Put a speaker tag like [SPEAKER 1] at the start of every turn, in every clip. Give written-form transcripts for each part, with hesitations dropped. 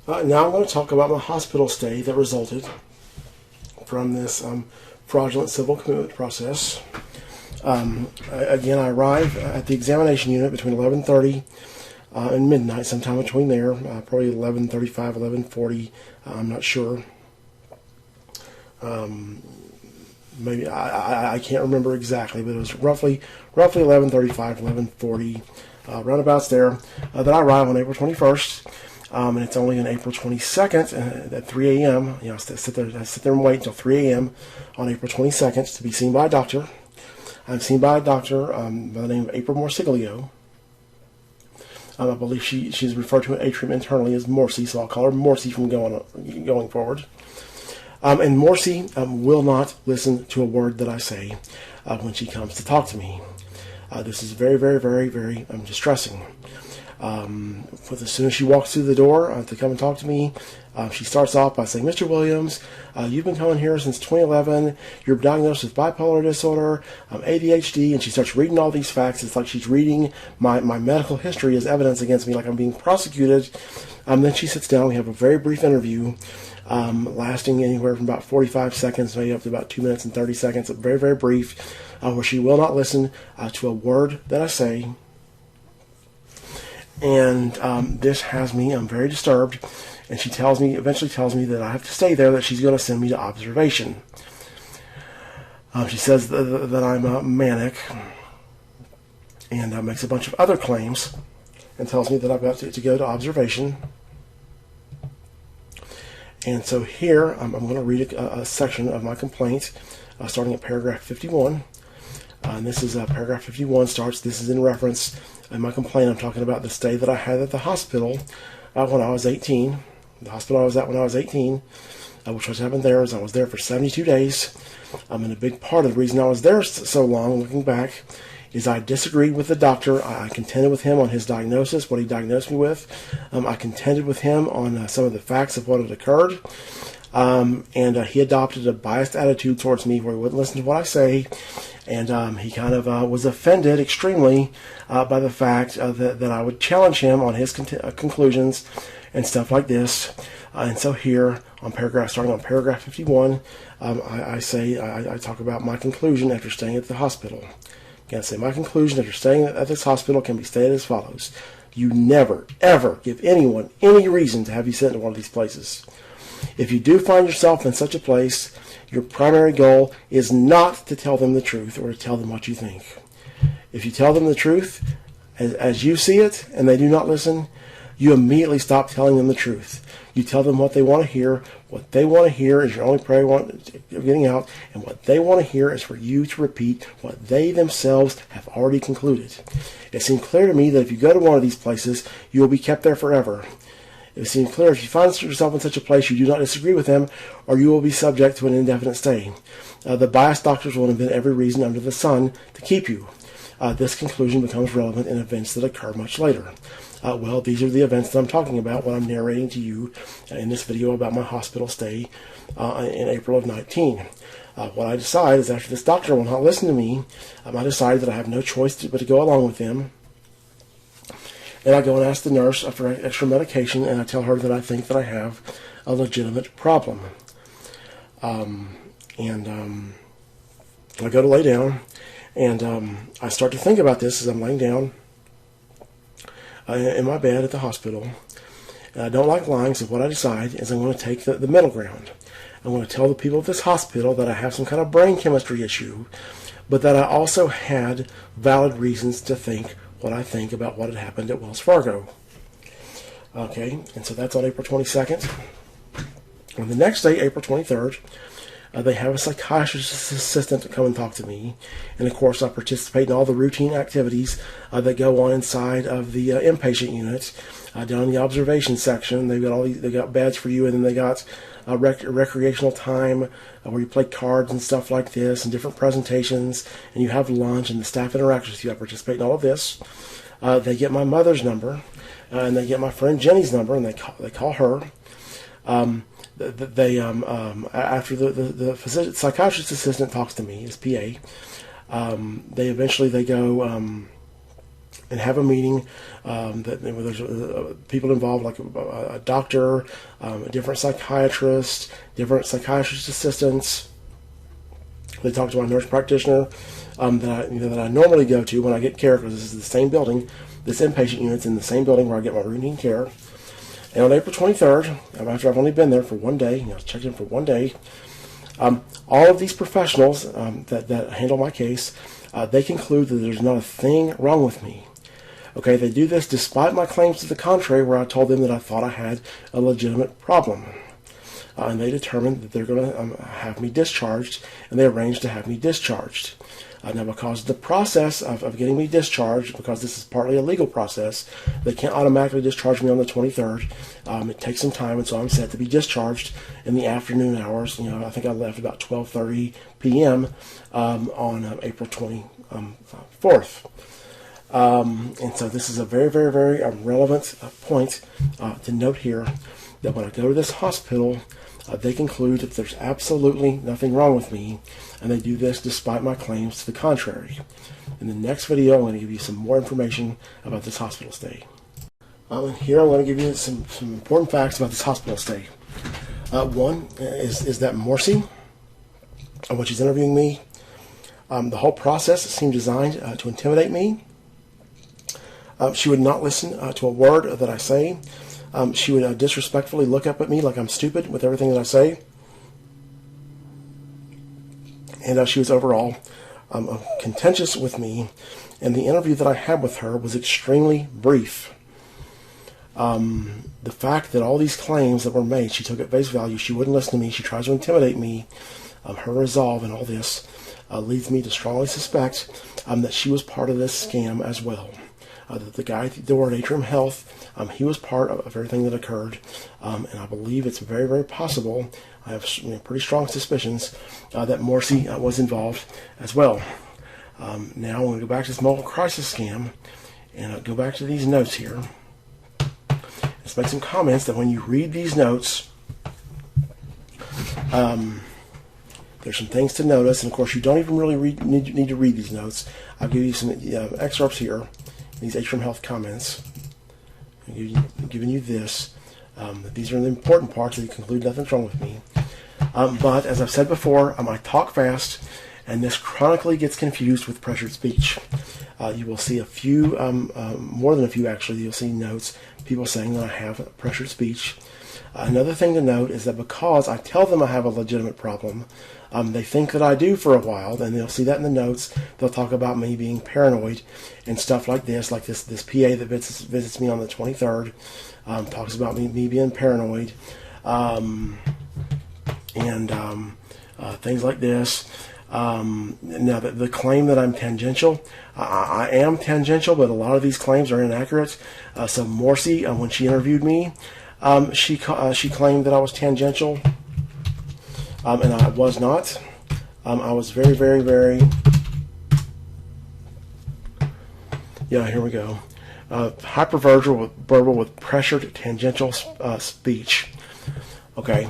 [SPEAKER 1] Now I'm going to talk about my hospital stay that resulted from this fraudulent civil commitment process. Again, I arrive at the examination unit between 11:30 and midnight, sometime between there, probably 11:35, 11:40. I'm not sure. Maybe I can't remember exactly, but it was roughly 11:35, 11:40, roundabouts there. That I arrive on April 21st. And it's only on April 22nd at 3 a.m. I sit there and wait until 3 a.m. on April 22nd to be seen by a doctor. I'm seen by a doctor by the name of April Morsiglio. I believe she's referred to in atrium internally as Morsi, so I'll call her Morsi from going forward. And Morsi will not listen to a word that I say when she comes to talk to me. This is very, very, very, very distressing. As soon as she walks through the door to come and talk to me, she starts off by saying, "Mr. Williams, you've been coming here since 2011. You're diagnosed with bipolar disorder, ADHD," and she starts reading all these facts. It's like she's reading my medical history as evidence against me, like I'm being prosecuted. Then she sits down. We have a very brief interview, lasting anywhere from about 45 seconds, maybe up to about 2 minutes and 30 seconds. Very, very brief, where she will not listen to a word that I say. And this has me, I'm very disturbed, and she eventually tells me that I have to stay there, that she's going to send me to observation. She says that I'm manic, and makes a bunch of other claims, and tells me that I've got to go to observation. And so here, I'm going to read a section of my complaint, starting at paragraph 51. And this is paragraph 51 starts. This is in reference in my complaint. I'm talking about the stay that I had at the hospital when I was 18. The hospital I was at when I was 18, which was happened there is I was there for 72 days. And a big part of the reason I was there so long, looking back, is I disagreed with the doctor. I contended with him on his diagnosis, what he diagnosed me with. I contended with him on some of the facts of what had occurred. And he adopted a biased attitude towards me where he wouldn't listen to what I say. And he kind of was offended extremely by the fact that I would challenge him on his conclusions and stuff like this. And so here, starting on paragraph 51, I talk about my conclusion after staying at the hospital. Again, I say my conclusion after staying at this hospital can be stated as follows. You never, ever give anyone any reason to have you sent to one of these places. If you do find yourself in such a place, your primary goal is not to tell them the truth or to tell them what you think. If you tell them the truth as you see it and they do not listen, you immediately stop telling them the truth. You tell them what they want to hear. What they want to hear is your only prayer getting out, and what they want to hear is for you to repeat what they themselves have already concluded. It seemed clear to me that if you go to one of these places, you will be kept there forever. It seems clear if you find yourself in such a place, you do not disagree with them, or you will be subject to an indefinite stay. The biased doctors will invent every reason under the sun to keep you. This conclusion becomes relevant in events that occur much later. Well, these are the events that I'm talking about when I'm narrating to you in this video about my hospital stay in April of 19. What I decide is after this doctor will not listen to me, I decide that I have no choice but to go along with him. And I go and ask the nurse for extra medication, and I tell her that I think that I have a legitimate problem. I go to lay down, and I start to think about this as I'm laying down in my bed at the hospital. And I don't like lying, so what I decide is I'm going to take the middle ground. I'm going to tell the people of this hospital that I have some kind of brain chemistry issue, but that I also had valid reasons to think what I think about what had happened at Wells Fargo. Okay, and so that's on April 22nd. On the next day, April 23rd, they have a psychiatrist assistant to come and talk to me. And of course, I participate in all the routine activities that go on inside of the inpatient unit. Down in the observation section, they got beds for you, and then they got recreational time where you play cards and stuff like this, and different presentations, and you have lunch, and the staff interacts with you. I participate in all of this. They get my mother's number, and they get my friend Jenny's number, and they call her. After the psychiatrist assistant talks to me, his PA, they go and have a meeting. That there's people involved, like a doctor, a different psychiatrist, different psychiatrist assistants. They talk to my nurse practitioner that I normally go to when I get care, because this is the same building. This inpatient unit's in the same building where I get my routine care. And on April 23rd, after I've only been there for one day, checked in for one day, all of these professionals that handle my case, they conclude that there's not a thing wrong with me. Okay, they do this despite my claims to the contrary, where I told them that I thought I had a legitimate problem. And they determined that they're going to have me discharged, and they arranged to have me discharged. Now, because of the process of getting me discharged, because this is partly a legal process, they can't automatically discharge me on the 23rd. It takes some time, and so I'm set to be discharged in the afternoon hours. I think I left about 12:30 p.m. On April 24th. And so this is a very, very, very relevant point to note here, that when I go to this hospital, they conclude that there's absolutely nothing wrong with me, and they do this despite my claims to the contrary. In the next video, I'm going to give you some more information about this hospital stay. And here I'm going to give you some important facts about this hospital stay. One is that Morsi, when she's interviewing me, the whole process seemed designed to intimidate me. She would not listen to a word that I say. She would disrespectfully look up at me like I'm stupid with everything that I say. And she was overall contentious with me. And the interview that I had with her was extremely brief. The fact that all these claims that were made, she took at face value. She wouldn't listen to me. She tries to intimidate me. Her resolve and all this leads me to strongly suspect that she was part of this scam as well. The guy at the door at Atrium Health, he was part of everything that occurred, and I believe it's very, very possible, I have pretty strong suspicions, that Morsi was involved as well. Now I'm going to go back to this multiple crisis scam, and go back to these notes here. Let's make some comments that when you read these notes, there's some things to notice, and of course you don't even really need to read these notes. I'll give you some excerpts here. These Atrium Health comments, I'm giving you this. These are the important parts that you conclude nothing's wrong with me. But as I've said before, I talk fast, and this chronically gets confused with pressured speech. You will see a few, more than a few actually, you'll see notes, people saying that I have pressured speech. Another thing to note is that because I tell them I have a legitimate problem, they think that I do for a while, and they'll see that in the notes. They'll talk about me being paranoid and stuff like this like this PA that visits me on the 23rd talks about me being paranoid, and things like this. Now, the claim that I'm tangential, I am tangential, but a lot of these claims are inaccurate. So Morsi, when she interviewed me, she claimed that I was tangential, and I was not. I was very, very, very... Yeah, here we go. Hyperverbal with pressured tangential speech. Okay.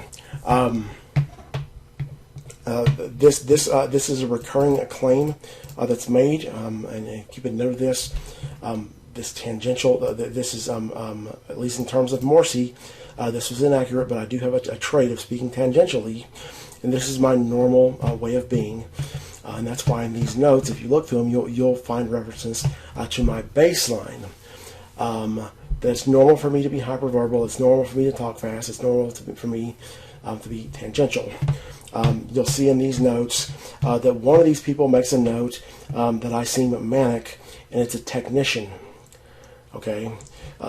[SPEAKER 1] This is a recurring claim that's made, and keep a note of this. This tangential, this is, at least in terms of Morsi, this was inaccurate, but I do have a trait of speaking tangentially, and this is my normal way of being. And that's why in these notes, if you look through them, you'll find references to my baseline. That it's normal for me to be hyperverbal, it's normal for me to talk fast, it's normal for me to be tangential. You'll see in these notes that one of these people makes a note that I seem manic, and it's a technician. Okay,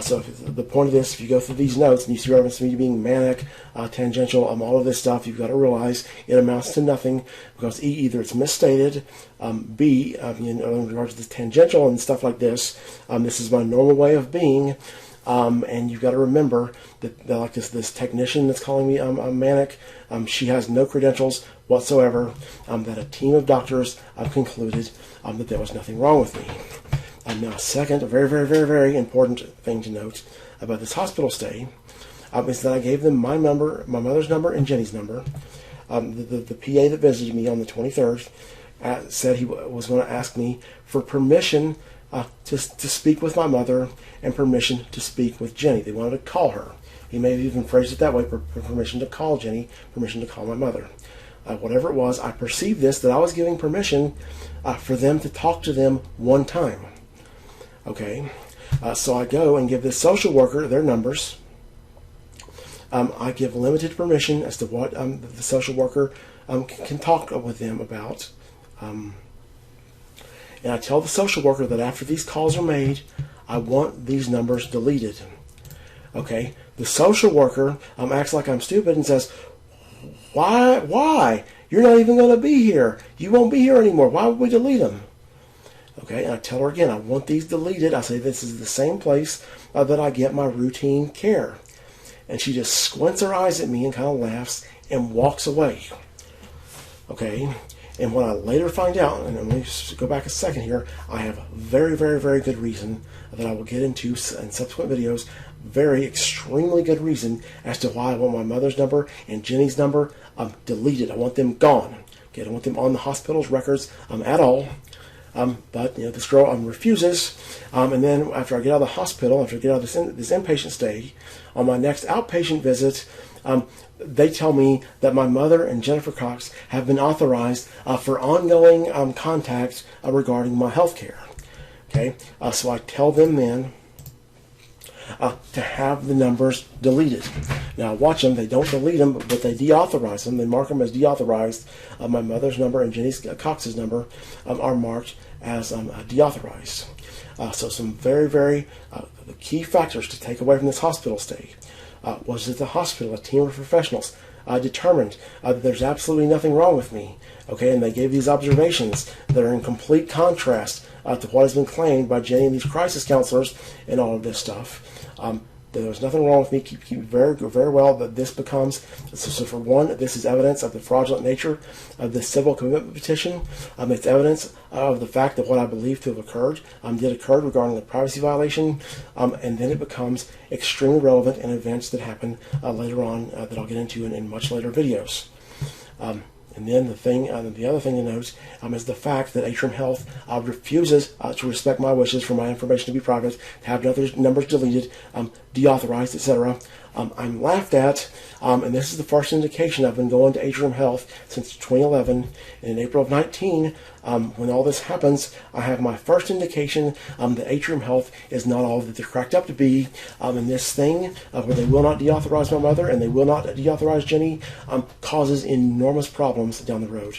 [SPEAKER 1] so the point of this, if you go through these notes and you see reference to me being manic, tangential, all of this stuff, you've got to realize it amounts to nothing, because either it's misstated, B, in regards to this tangential and stuff like this, this is my normal way of being, and you've got to remember that like this technician that's calling me manic, she has no credentials whatsoever, that a team of doctors concluded that there was nothing wrong with me. Now, second, a very, very, very, very important thing to note about this hospital stay is that I gave them my number, my mother's number, and Jenny's number. The PA that visited me on the 23rd said he was going to ask me for permission to speak with my mother and permission to speak with Jenny. They wanted to call her. He may have even phrased it that way, permission to call Jenny, permission to call my mother. Whatever it was, I perceived this, that I was giving permission for them to talk to them one time. Okay, so I go and give this social worker their numbers. I give limited permission as to what the social worker can talk with them about. And I tell the social worker that after these calls are made, I want these numbers deleted. Okay, the social worker acts like I'm stupid and says, Why? You're not even going to be here. You won't be here anymore. Why would we delete them? Okay, and I tell her again, I want these deleted. I say this is the same place that I get my routine care. And she just squints her eyes at me and kind of laughs and walks away. Okay, and when I later find out, and let me go back a second here, I have a very, very, very good reason that I will get into in subsequent videos. Very extremely good reason as to why I want my mother's number and Jenny's number deleted. I want them gone. Okay, I don't want them on the hospital's records at all. But this girl refuses. And then after I get out of the hospital, after I get out of this inpatient stay, on my next outpatient visit, they tell me that my mother and Jennifer Cox have been authorized for ongoing contact regarding my health care. Okay, so I tell them then to have the numbers deleted. Now watch them, they don't delete them, but they deauthorize them. They mark them as deauthorized. My mother's number and Jenny Cox's number are marked as deauthorized. So some very, very key factors to take away from this hospital stay was that the hospital, a team of professionals, determined that there's absolutely nothing wrong with me. Okay, and they gave these observations that are in complete contrast to what has been claimed by Jenny and these crisis counselors and all of this stuff. There was nothing wrong with me. Keep very, very well that this becomes, so for one, this is evidence of the fraudulent nature of the civil commitment petition. It's evidence of the fact that what I believe to have occurred did occur regarding the privacy violation, and then it becomes extremely relevant in events that happen later on that I'll get into in much later videos. And then the other thing to note is the fact that Atrium Health refuses to respect my wishes for my information to be private, to have numbers deleted, deauthorized, etc. I'm laughed at, and this is the first indication. I've been going to Atrium Health since 2011, and in April of 19, when all this happens, I have my first indication that Atrium Health is not all that they're cracked up to be, and this thing where they will not deauthorize my mother and they will not deauthorize Jenny causes enormous problems down the road.